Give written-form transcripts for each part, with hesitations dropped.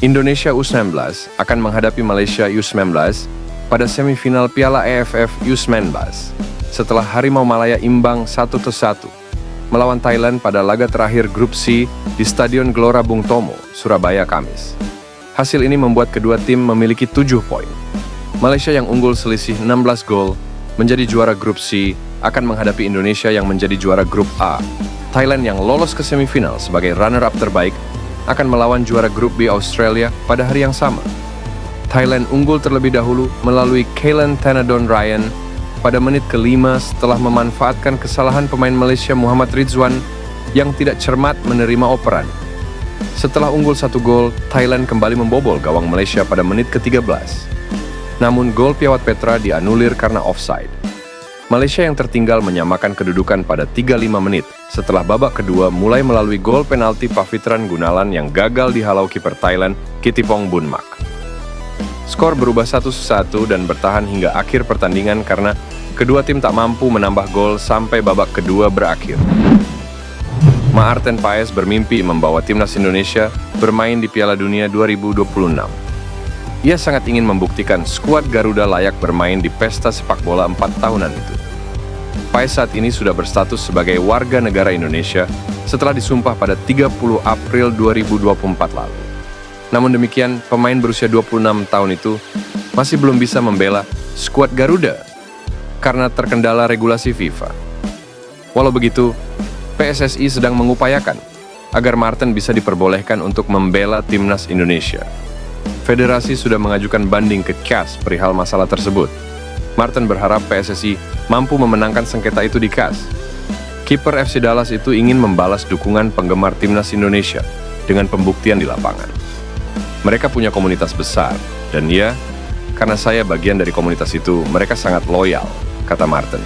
Indonesia U19 akan menghadapi Malaysia U19 pada semifinal Piala AFF U19 setelah Harimau Malaya imbang 1-1 melawan Thailand pada laga terakhir Grup C di Stadion Gelora Bung Tomo, Surabaya, Kamis. Hasil ini membuat kedua tim memiliki 7 poin. Malaysia yang unggul selisih 16 gol menjadi juara Grup C akan menghadapi Indonesia yang menjadi juara Grup A. Thailand yang lolos ke semifinal sebagai runner-up terbaik akan melawan juara Grup B Australia pada hari yang sama. Thailand unggul terlebih dahulu melalui Kailan Tanadon Ryan pada menit ke-5 setelah memanfaatkan kesalahan pemain Malaysia Muhammad Rizwan yang tidak cermat menerima operan. Setelah unggul 1 gol, Thailand kembali membobol gawang Malaysia pada menit ke-13. Namun gol Piawat Petra dianulir karena offside. Malaysia yang tertinggal menyamakan kedudukan pada 35 menit setelah babak kedua mulai melalui gol penalti Pavitran Gunalan yang gagal dihalau kiper Thailand Kittipong Boonmak. Skor berubah 1-1 dan bertahan hingga akhir pertandingan karena kedua tim tak mampu menambah gol sampai babak kedua berakhir. Maarten Paes bermimpi membawa timnas Indonesia bermain di Piala Dunia 2026. Ia sangat ingin membuktikan skuad Garuda layak bermain di pesta sepak bola 4 tahunan itu. Paes saat ini sudah berstatus sebagai warga negara Indonesia setelah disumpah pada 30 April 2024 lalu. Namun demikian, pemain berusia 26 tahun itu masih belum bisa membela skuad Garuda karena terkendala regulasi FIFA. Walau begitu, PSSI sedang mengupayakan agar Maarten bisa diperbolehkan untuk membela timnas Indonesia. Federasi sudah mengajukan banding ke CAS perihal masalah tersebut. Maarten berharap PSSI mampu memenangkan sengketa itu di CAS. Kiper FC Dallas itu ingin membalas dukungan penggemar timnas Indonesia dengan pembuktian di lapangan. Mereka punya komunitas besar, dan ya, karena saya bagian dari komunitas itu, mereka sangat loyal, kata Maarten.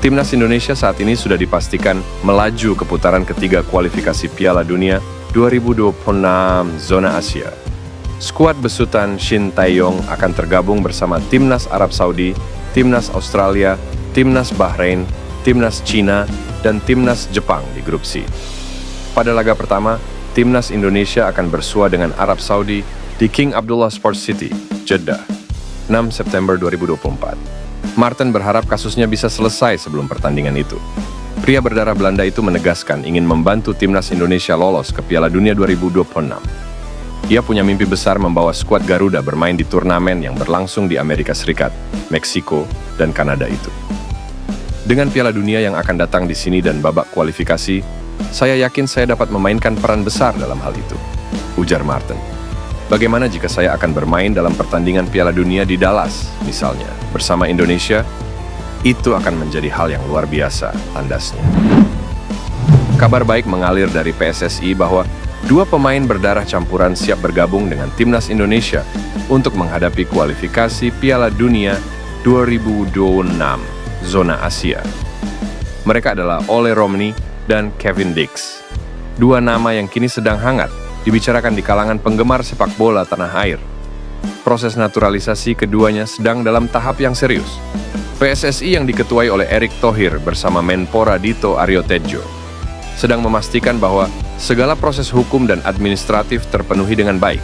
Timnas Indonesia saat ini sudah dipastikan melaju ke putaran ketiga kualifikasi Piala Dunia 2026 Zona Asia. Skuad besutan Shin Tae-yong akan tergabung bersama Timnas Arab Saudi, Timnas Australia, Timnas Bahrain, Timnas Cina, dan Timnas Jepang di Grup C. Pada laga pertama, Timnas Indonesia akan bersua dengan Arab Saudi di King Abdullah Sports City, Jeddah, 6 September 2024. Maarten berharap kasusnya bisa selesai sebelum pertandingan itu. Pria berdarah Belanda itu menegaskan ingin membantu Timnas Indonesia lolos ke Piala Dunia 2026. Ia punya mimpi besar membawa skuad Garuda bermain di turnamen yang berlangsung di Amerika Serikat, Meksiko, dan Kanada itu. Dengan Piala Dunia yang akan datang di sini dan babak kualifikasi, saya yakin saya dapat memainkan peran besar dalam hal itu, ujar Maarten. Bagaimana jika saya akan bermain dalam pertandingan Piala Dunia di Dallas, misalnya, bersama Indonesia? Itu akan menjadi hal yang luar biasa, tandasnya. Kabar baik mengalir dari PSSI bahwa 2 pemain berdarah campuran siap bergabung dengan Timnas Indonesia untuk menghadapi kualifikasi Piala Dunia 2026 Zona Asia. Mereka adalah Ole Romney dan Kevin Dix. 2 nama yang kini sedang hangat dibicarakan di kalangan penggemar sepak bola tanah air. Proses naturalisasi keduanya sedang dalam tahap yang serius. PSSI yang diketuai oleh Erick Thohir bersama Menpora Dito Aryo Tejo sedang memastikan bahwa segala proses hukum dan administratif terpenuhi dengan baik.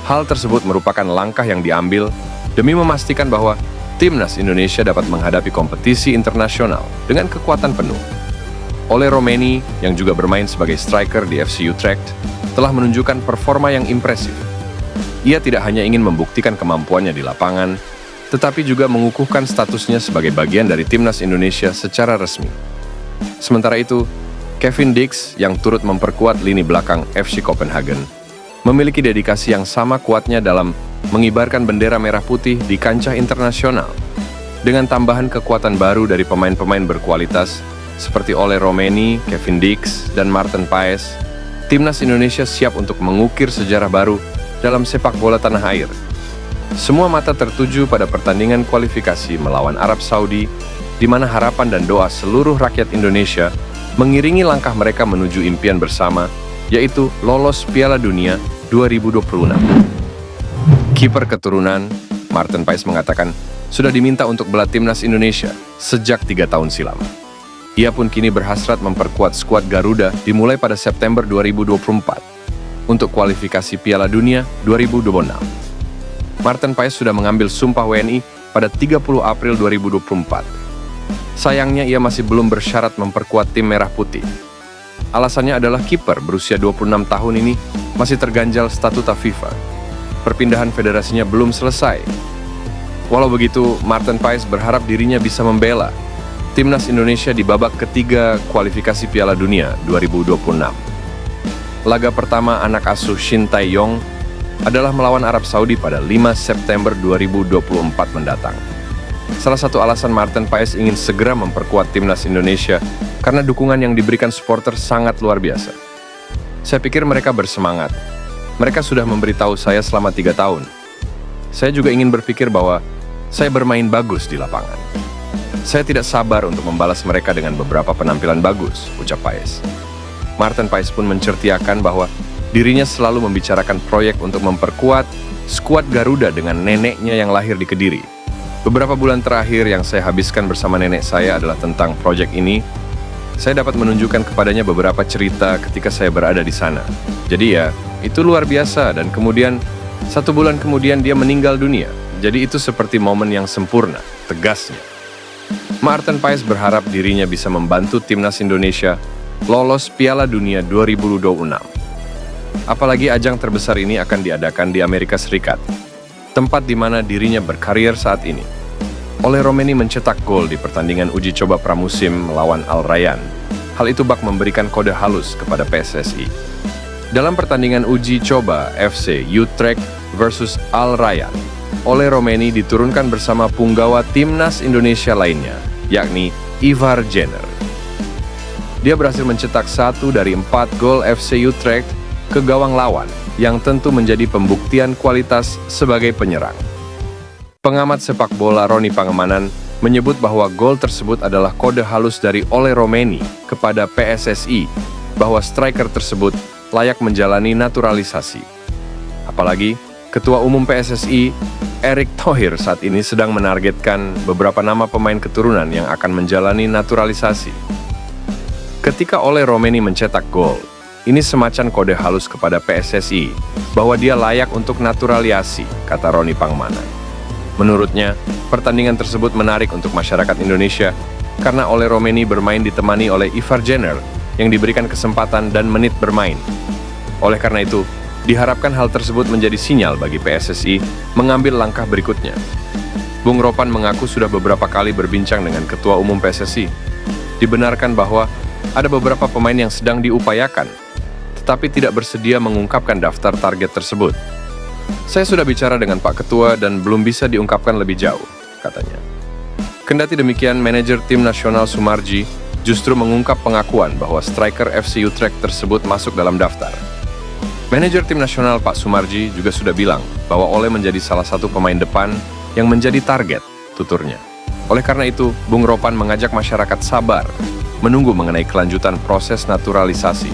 Hal tersebut merupakan langkah yang diambil demi memastikan bahwa Timnas Indonesia dapat menghadapi kompetisi internasional dengan kekuatan penuh. Ole Romeni, yang juga bermain sebagai striker di FC Utrecht, telah menunjukkan performa yang impresif. Ia tidak hanya ingin membuktikan kemampuannya di lapangan, tetapi juga mengukuhkan statusnya sebagai bagian dari Timnas Indonesia secara resmi. Sementara itu, Kevin Dix yang turut memperkuat lini belakang FC Copenhagen memiliki dedikasi yang sama kuatnya dalam mengibarkan bendera merah putih di kancah internasional. Dengan tambahan kekuatan baru dari pemain-pemain berkualitas seperti Ole Romeni, Kevin Dix, dan Maarten Paes, Timnas Indonesia siap untuk mengukir sejarah baru dalam sepak bola tanah air. Semua mata tertuju pada pertandingan kualifikasi melawan Arab Saudi, di mana harapan dan doa seluruh rakyat Indonesia mengiringi langkah mereka menuju impian bersama, yaitu lolos Piala Dunia 2026. Kiper keturunan, Maarten Paes mengatakan, sudah diminta untuk bela Timnas Indonesia sejak 3 tahun silam. Ia pun kini berhasrat memperkuat skuad Garuda dimulai pada September 2024. untuk kualifikasi Piala Dunia 2026. Martin Paes sudah mengambil sumpah WNI pada 30 April 2024. Sayangnya ia masih belum bersyarat memperkuat tim Merah Putih. Alasannya adalah kiper berusia 26 tahun ini masih terganjal statuta FIFA. Perpindahan federasinya belum selesai. Walau begitu, Martin Paes berharap dirinya bisa membela timnas Indonesia di babak ketiga kualifikasi Piala Dunia 2026. Laga pertama anak asuh Shin Tae-yong adalah melawan Arab Saudi pada 5 September 2024 mendatang. Salah satu alasan Martin Paes ingin segera memperkuat timnas Indonesia karena dukungan yang diberikan supporter sangat luar biasa. Saya pikir mereka bersemangat. Mereka sudah memberitahu saya selama 3 tahun. Saya juga ingin berpikir bahwa saya bermain bagus di lapangan. Saya tidak sabar untuk membalas mereka dengan beberapa penampilan bagus, ucap Paes. Martin Paes pun menceritakan bahwa dirinya selalu membicarakan proyek untuk memperkuat skuad Garuda dengan neneknya yang lahir di Kediri. Beberapa bulan terakhir yang saya habiskan bersama nenek saya adalah tentang proyek ini. Saya dapat menunjukkan kepadanya beberapa cerita ketika saya berada di sana. Jadi ya, itu luar biasa dan kemudian 1 bulan kemudian dia meninggal dunia. Jadi itu seperti momen yang sempurna, tegasnya. Martin Paes berharap dirinya bisa membantu timnas Indonesia lolos Piala Dunia 2026. Apalagi ajang terbesar ini akan diadakan di Amerika Serikat, tempat di mana dirinya berkarir saat ini. Ole Romeni mencetak gol di pertandingan uji coba pramusim melawan Al Rayyan. Hal itu bak memberikan kode halus kepada PSSI. Dalam pertandingan uji coba FC Utrecht versus Al Rayyan, Ole Romeni diturunkan bersama punggawa timnas Indonesia lainnya, yakni Ivar Jenner. Dia berhasil mencetak 1 dari 4 gol FC Utrecht ke gawang lawan, yang tentu menjadi pembuktian kualitas sebagai penyerang. Pengamat sepak bola Roni Pangemanan menyebut bahwa gol tersebut adalah kode halus dari Ole Romeni kepada PSSI bahwa striker tersebut layak menjalani naturalisasi. Apalagi, Ketua Umum PSSI, Erick Thohir saat ini sedang menargetkan beberapa nama pemain keturunan yang akan menjalani naturalisasi. Ketika Ole Romeni mencetak gol, ini semacam kode halus kepada PSSI bahwa dia layak untuk naturalisasi, kata Roni Pangemanan. Menurutnya, pertandingan tersebut menarik untuk masyarakat Indonesia karena Ole Romeni bermain ditemani oleh Ivar Jenner yang diberikan kesempatan dan menit bermain. Oleh karena itu, diharapkan hal tersebut menjadi sinyal bagi PSSI mengambil langkah berikutnya. Bung Ropan mengaku sudah beberapa kali berbincang dengan Ketua Umum PSSI. Dibenarkan bahwa ada beberapa pemain yang sedang diupayakan, tetapi tidak bersedia mengungkapkan daftar target tersebut. Saya sudah bicara dengan Pak Ketua dan belum bisa diungkapkan lebih jauh, katanya. Kendati demikian, manajer tim nasional Sumarji justru mengungkap pengakuan bahwa striker FC Utrecht tersebut masuk dalam daftar. Manajer tim nasional Pak Sumarji juga sudah bilang bahwa Ole menjadi salah satu pemain depan yang menjadi target, tuturnya. Oleh karena itu, Bung Ropan mengajak masyarakat sabar menunggu mengenai kelanjutan proses naturalisasi